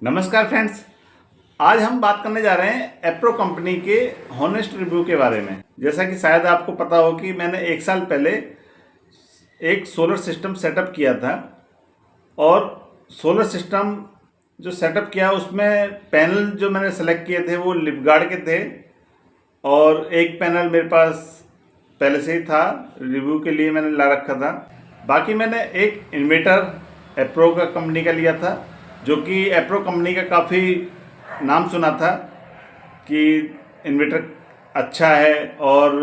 नमस्कार फ्रेंड्स। आज हम बात करने जा रहे हैं एप्रो कंपनी के हॉनेस्ट रिव्यू के बारे में। जैसा कि शायद आपको पता हो कि मैंने 1 साल पहले एक सोलर सिस्टम सेटअप किया था और सोलर सिस्टम जो सेटअप किया उसमें पैनल जो मैंने सेलेक्ट किए थे वो लिपगार्ड के थे और एक पैनल मेरे पास पहले से ही था, रिव्यू के लिए मैंने ला रखा था। बाकी मैंने एक इन्वर्टर एप्रो का कंपनी का लिया था, जो कि एप्रो कंपनी का काफ़ी नाम सुना था कि इन्वर्टर अच्छा है और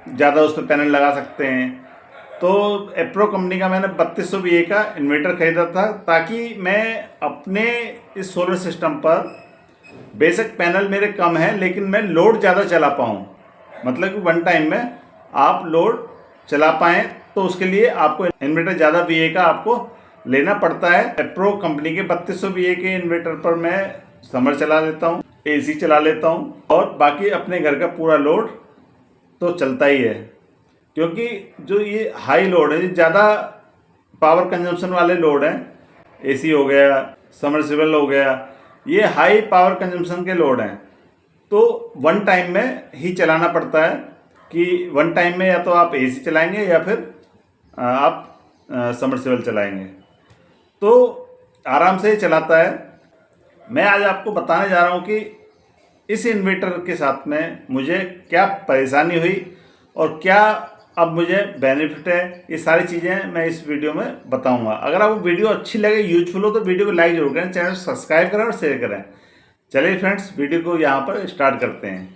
ज़्यादा उस पर पैनल लगा सकते हैं। तो एप्रो कंपनी का मैंने 3200 VA का इन्वर्टर ख़रीदा था, ताकि मैं अपने इस सोलर सिस्टम पर बेशक पैनल मेरे कम है लेकिन मैं लोड ज़्यादा चला पाऊँ, मतलब कि वन टाइम में आप लोड चला पाएँ। तो उसके लिए आपको इन्वर्टर ज़्यादा VA का आपको लेना पड़ता है। एप्रो कंपनी के 3200 VA के इन्वर्टर पर मैं समर चला लेता हूँ, AC चला लेता हूँ और बाकी अपने घर का पूरा लोड तो चलता ही है। क्योंकि जो ये हाई लोड है, ज़्यादा पावर कंजम्पशन वाले लोड हैं, AC हो गया, समरसेबल हो गया, ये हाई पावर कंजम्पशन के लोड हैं। तो वन टाइम में ही चलाना पड़ता है कि वन टाइम में या तो आप AC चलाएंगे या फिर आप समरसेबल चलाएंगे, तो आराम से चलाता है। मैं आज आपको बताने जा रहा हूँ कि इस इन्वर्टर के साथ में मुझे क्या परेशानी हुई और क्या अब मुझे बेनिफिट है, ये सारी चीज़ें मैं इस वीडियो में बताऊंगा। अगर आपको वीडियो अच्छी लगे, यूजफुल हो, तो वीडियो को लाइक जरूर करें, चैनल सब्सक्राइब करें और शेयर करें। चलिए फ्रेंड्स, वीडियो को यहाँ पर स्टार्ट करते हैं।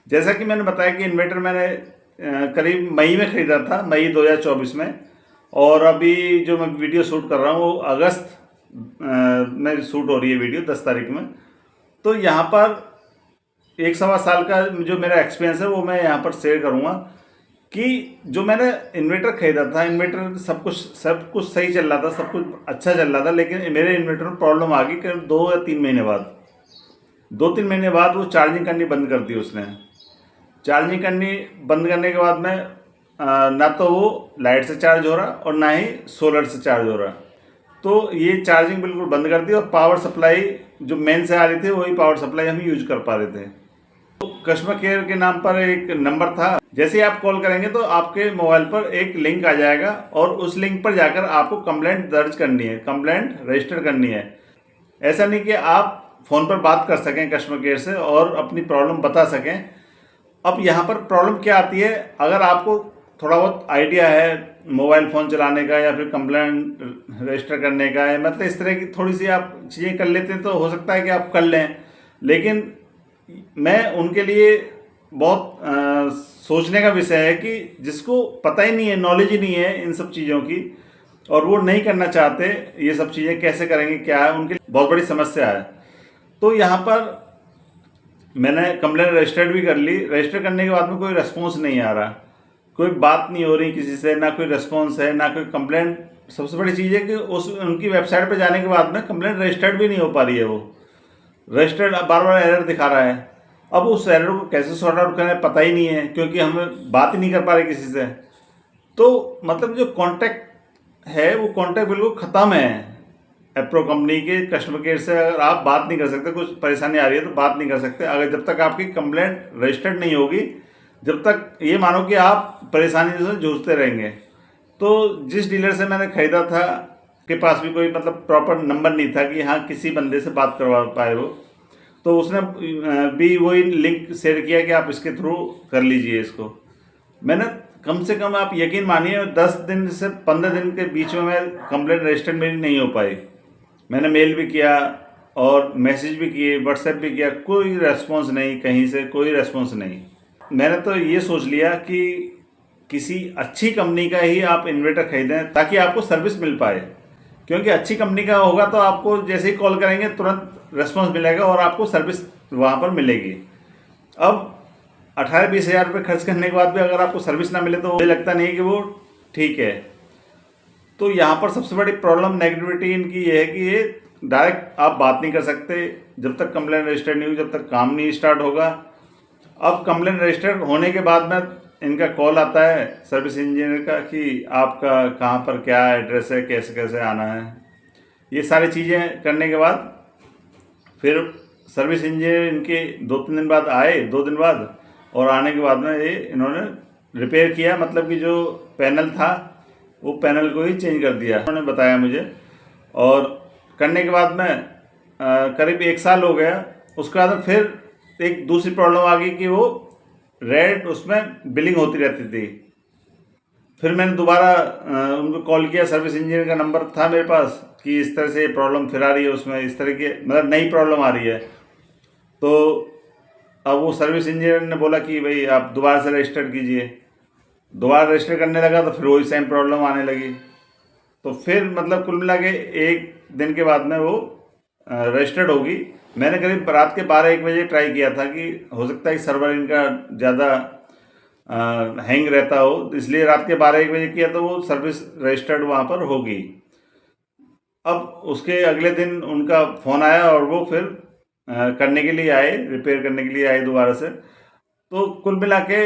जैसा कि मैंने बताया कि इन्वर्टर मैंने करीब मई में ख़रीदा था, मई 2024 में, और अभी जो मैं वीडियो शूट कर रहा हूँ वो अगस्त में शूट हो रही है वीडियो, 10 तारीख में। तो यहाँ पर 1 सवा साल का जो मेरा एक्सपीरियंस है वो मैं यहाँ पर शेयर करूँगा कि जो मैंने इन्वर्टर ख़रीदा था, इन्वर्टर सब कुछ सही चल रहा था, सब कुछ अच्छा चल रहा था, लेकिन मेरे इन्वर्टर में प्रॉब्लम आ गई करीब 2 या 3 महीने बाद। 2-3 महीने बाद वो चार्जिंग करनी बंद कर दी उसने। चार्जिंग करनी बंद करने के बाद में ना तो वो लाइट से चार्ज हो रहा और ना ही सोलर से चार्ज हो रहा। तो ये चार्जिंग बिल्कुल बंद कर दी और पावर सप्लाई जो मेन से आ रही थी वही पावर सप्लाई हम यूज कर पा रहे थे। तो कस्टमर केयर के नाम पर एक नंबर था, जैसे ही आप कॉल करेंगे तो आपके मोबाइल पर एक लिंक आ जाएगा और उस लिंक पर जाकर आपको कंप्लेंट दर्ज करनी है, कंप्लेंट रजिस्टर करनी है। ऐसा नहीं कि आप फ़ोन पर बात कर सकें कस्टमर केयर से और अपनी प्रॉब्लम बता सकें। अब यहाँ पर प्रॉब्लम क्या आती है, अगर आपको थोड़ा बहुत आइडिया है मोबाइल फ़ोन चलाने का या फिर कंप्लेंट रजिस्टर करने का है, मतलब इस तरह की थोड़ी सी आप चीज़ें कर लेते हैं तो हो सकता है कि आप कर लें। लेकिन मैं उनके लिए बहुत सोचने का विषय है कि जिसको पता ही नहीं है, नॉलेज ही नहीं है इन सब चीज़ों की, और वो नहीं करना चाहते, ये सब चीज़ें कैसे करेंगे, क्या है, उनके लिए बहुत बड़ी समस्या है। तो यहाँ पर मैंने कंप्लेंट रजिस्टर्ड भी कर ली। रजिस्टर करने के बाद में कोई रेस्पॉन्स नहीं आ रहा, कोई बात नहीं हो रही किसी से, ना कोई रेस्पॉन्स है, ना कोई कंप्लेंट। सबसे बड़ी चीज़ है कि उस उनकी वेबसाइट पर जाने के बाद में कंप्लेंट रजिस्टर्ड भी नहीं हो पा रही है। वो रजिस्टर्ड बार बार एरर दिखा रहा है। अब उस एरर को कैसे सॉर्ट आउट करें पता ही नहीं है, क्योंकि हम बात ही नहीं कर पा रहे किसी से। तो मतलब जो कॉन्टैक्ट है वो कॉन्टैक्ट बिल्कुल ख़त्म है एप्रो कंपनी के कस्टमर केयर से। अगर आप बात नहीं कर सकते, कुछ परेशानी आ रही है तो बात नहीं कर सकते, अगर जब तक आपकी कंप्लेंट रजिस्टर्ड नहीं होगी, जब तक ये मानो कि आप परेशानी से जूझते रहेंगे। तो जिस डीलर से मैंने ख़रीदा था के पास भी कोई मतलब प्रॉपर नंबर नहीं था कि हाँ किसी बंदे से बात करवा पाए वो, तो उसने भी वही लिंक शेयर किया कि आप इसके थ्रू कर लीजिए इसको। मैंने कम से कम आप यकीन मानिए 10 दिन से 15 दिन के बीच में मैं कंप्लेंट रजिस्टर्ड मेरी नहीं हो पाई। मैंने मेल भी किया और मैसेज भी किए, व्हाट्सएप भी किया, कोई रेस्पॉन्स नहीं, कहीं से कोई रेस्पॉन्स नहीं। मैंने तो ये सोच लिया कि किसी अच्छी कंपनी का ही आप इन्वर्टर खरीदें ताकि आपको सर्विस मिल पाए, क्योंकि अच्छी कंपनी का होगा तो आपको जैसे ही कॉल करेंगे तुरंत रेस्पॉन्स मिलेगा और आपको सर्विस वहाँ पर मिलेगी। अब 18-20 हज़ार रुपये खर्च करने के बाद भी अगर आपको सर्विस ना मिले तो मुझे लगता नहीं कि वो ठीक है। तो यहाँ पर सबसे बड़ी प्रॉब्लम नेगेटिविटी इनकी ये है कि ये डायरेक्ट आप बात नहीं कर सकते जब तक कंप्लेंट रजिस्टर्ड नहीं होगी, जब तक काम नहीं स्टार्ट होगा। अब कंप्लेंट रजिस्टर्ड होने के बाद में इनका कॉल आता है सर्विस इंजीनियर का कि आपका कहाँ पर क्या एड्रेस है, कैसे कैसे आना है। ये सारी चीज़ें करने के बाद फिर सर्विस इंजीनियर इनके 2-3 दिन बाद आए, 2 दिन बाद, और आने के बाद में ये इन्होंने रिपेयर किया, मतलब कि जो पैनल था वो पैनल को ही चेंज कर दिया उन्होंने बताया मुझे। और करने के बाद में करीब 1 साल हो गया। उसके बाद फिर एक दूसरी प्रॉब्लम आ गई कि वो रेड उसमें बिलिंग होती रहती थी। फिर मैंने दोबारा उनको कॉल किया, सर्विस इंजीनियर का नंबर था मेरे पास, कि इस तरह से प्रॉब्लम फिर आ रही है उसमें, इस तरह की मतलब नई प्रॉब्लम आ रही है। तो अब वो सर्विस इंजीनियर ने बोला कि भाई आप दोबारा से रजिस्टर कीजिए। दोबारा रजिस्टर करने लगा तो फिर वही सेम प्रॉब्लम आने लगी। तो फिर मतलब कुल मिला के 1 दिन के बाद में वो रजिस्टर्ड होगी। मैंने करीब रात के 12-1 बजे ट्राई किया था कि हो सकता है कि सर्वर इनका ज़्यादा हैंग रहता हो, इसलिए रात के 12-1 बजे किया तो वो सर्विस रजिस्टर्ड वहाँ पर होगी। अब उसके अगले दिन उनका फ़ोन आया और वो फिर करने के लिए आए, रिपेयर करने के लिए आए दोबारा से। तो कुल मिला के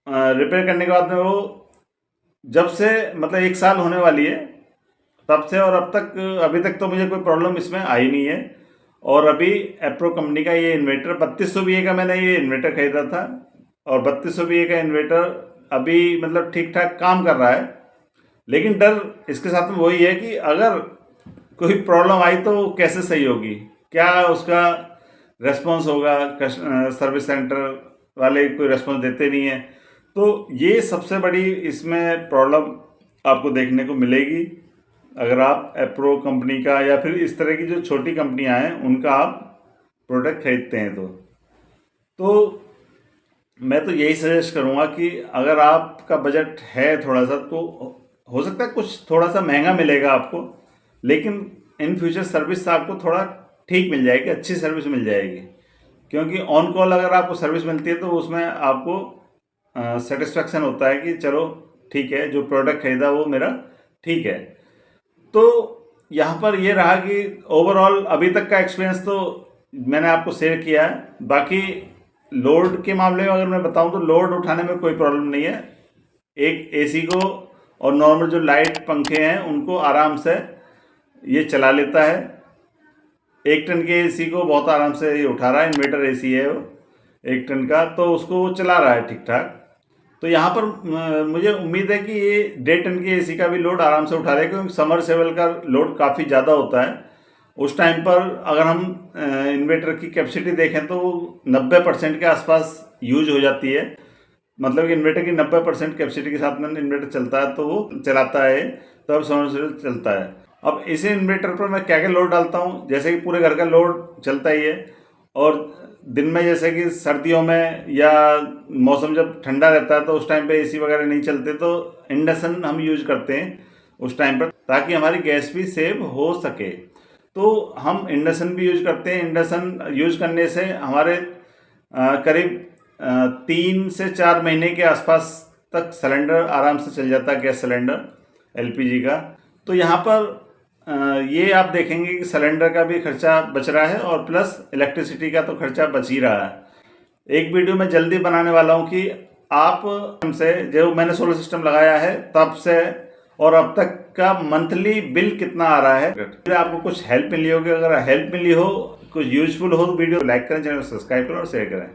रिपेयर करने के बाद में वो जब से मतलब 1 साल होने वाली है तब से और अब तक अभी तक तो मुझे कोई प्रॉब्लम इसमें आई नहीं है। और अभी एप्रो कंपनी का ये इन्वर्टर 3200 VA का मैंने ये इन्वर्टर खरीदा था, और 3200 VA का इन्वर्टर अभी मतलब ठीक ठाक काम कर रहा है। लेकिन डर इसके साथ में वही है कि अगर कोई प्रॉब्लम आई तो कैसे सही होगी, क्या उसका रेस्पॉन्स होगा, सर्विस सेंटर वाले कोई रेस्पॉन्स देते नहीं हैं। तो ये सबसे बड़ी इसमें प्रॉब्लम आपको देखने को मिलेगी अगर आप एप्रो कंपनी का या फिर इस तरह की जो छोटी कंपनियां हैं उनका आप प्रोडक्ट खरीदते हैं। तो मैं तो यही सजेस्ट करूँगा कि अगर आपका बजट है थोड़ा सा, तो हो सकता है कुछ थोड़ा सा महंगा मिलेगा आपको, लेकिन इन फ्यूचर सर्विस आपको थोड़ा ठीक मिल जाएगी, अच्छी सर्विस मिल जाएगी। क्योंकि ऑन कॉल अगर आपको सर्विस मिलती है तो उसमें आपको सेटिस्फेक्शन होता है कि चलो ठीक है, जो प्रोडक्ट खरीदा वो मेरा ठीक है। तो यहाँ पर ये रहा कि ओवरऑल अभी तक का एक्सपीरियंस तो मैंने आपको शेयर किया है। बाकी लोड के मामले में अगर मैं बताऊं तो लोड उठाने में कोई प्रॉब्लम नहीं है। एक एसी को और नॉर्मल जो लाइट पंखे हैं उनको आराम से ये चला लेता है। 1 टन के एसी को बहुत आराम से ये उठा रहा है, इन्वर्टर एसी है वो 1 टन का, तो उसको वो चला रहा है ठीक ठाक। तो यहाँ पर मुझे उम्मीद है कि ये 1.5 टन के एसी का भी लोड आराम से उठा रहे, क्योंकि समरसेबल का लोड काफ़ी ज़्यादा होता है। उस टाइम पर अगर हम इन्वर्टर की कैपेसिटी देखें तो 90% के आसपास यूज हो जाती है। मतलब कि इन्वर्टर की 90% कैपेसिटी के साथ में इन्वर्टर चलता है, तो वो चलाता है तब समरसेबल चलता है। अब इसी इन्वर्टर पर मैं क्या क्या लोड डालता हूँ, जैसे कि पूरे घर का लोड चलता ही है, और दिन में जैसे कि सर्दियों में या मौसम जब ठंडा रहता है तो उस टाइम पे एसी वगैरह नहीं चलते, तो इंडक्शन हम यूज करते हैं उस टाइम पर, ताकि हमारी गैस भी सेव हो सके। तो हम इंडक्शन भी यूज करते हैं। इंडक्शन यूज करने से हमारे करीब 3 से 4 महीने के आसपास तक सिलेंडर आराम से चल जाता है, गैस सिलेंडर एलपीजी का। तो यहाँ पर ये आप देखेंगे कि सिलेंडर का भी खर्चा बच रहा है और प्लस इलेक्ट्रिसिटी का तो खर्चा बच ही रहा है। एक वीडियो में जल्दी बनाने वाला हूँ कि आप से जो मैंने सोलर सिस्टम लगाया है तब से और अब तक का मंथली बिल कितना आ रहा है। फिर आपको कुछ हेल्प मिली होगी, अगर हेल्प मिली हो, कुछ यूजफुल हो तो वीडियो लाइक करें, चैनल सब्सक्राइब करें और शेयर करें।